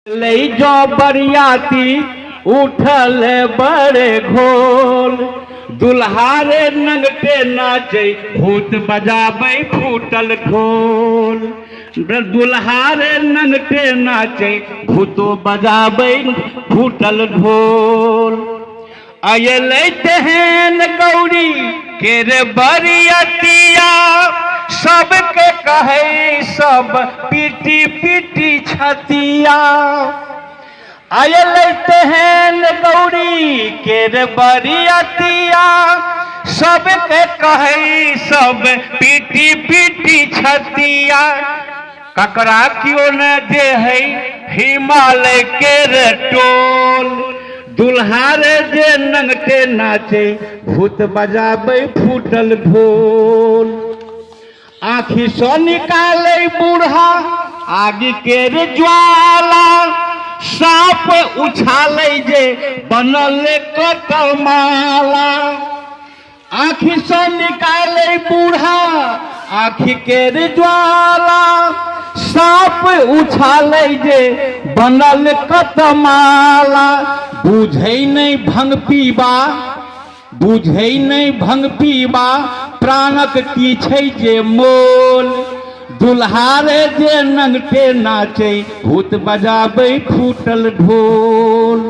ले जो बरियाती उठल बड़े घोल, दुल्हारे नंगटे नाचे भूत बजाबै फूटल ढोल। दुल्हारे नंगटे नाचे भूतो बजाबै फूटल ढोल। अयलै तेहन गौरी केरे बरियतिया, सबके कहे सब पीटी पीटी छतिया। अयलै तेहन गौरी केरे बरियतिया, सबके कहे सब पीटी पीटी छतिया। ककरा क्यों न दे है हिमालय केरे टोल, दुल्हारे जे नंगटे नाचे भूत बजाबै फूटल ढोल। आँखी सो निकाले बूढ़ा आगे केरे ज्वाला, सांप उछाले जे बनल कतमाला। आँखी से निकाले बूढ़ा आँखी केरे ज्वाला, सांप उछाले जे बनल कतमाला। बुझै नहीं भंग पीबा, बुझै नहीं भंग पीबा, प्राणक की छै जे मोल। दुल्हारे जे नंगटे नाचे भूत बजाबै फूटल ढोल।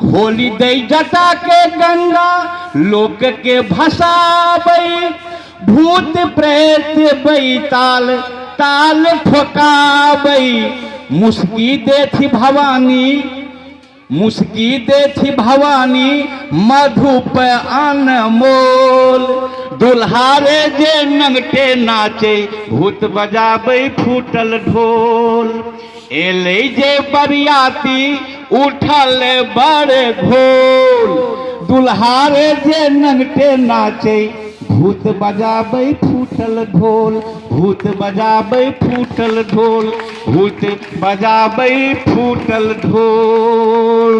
खोली दै जटा के गंगा लोक के भसाबै, भूत प्रेत बैताल ताल ठोकाबै। मुस्की देथि भवानी, मुस्की देथि भवानी, मधुप अनमोल। दुल्हारे जे नंगटे नाचे भूत बजाबै फूटल ढोल। एलै जे बरियाती उठल बड़े घोल, दुल्हारे जे नंगटे नाचे भूत बजाबै फूटल ढोल। भूत बजाबै फूटल ढोल, भूत बजाबै फूटल ढोल।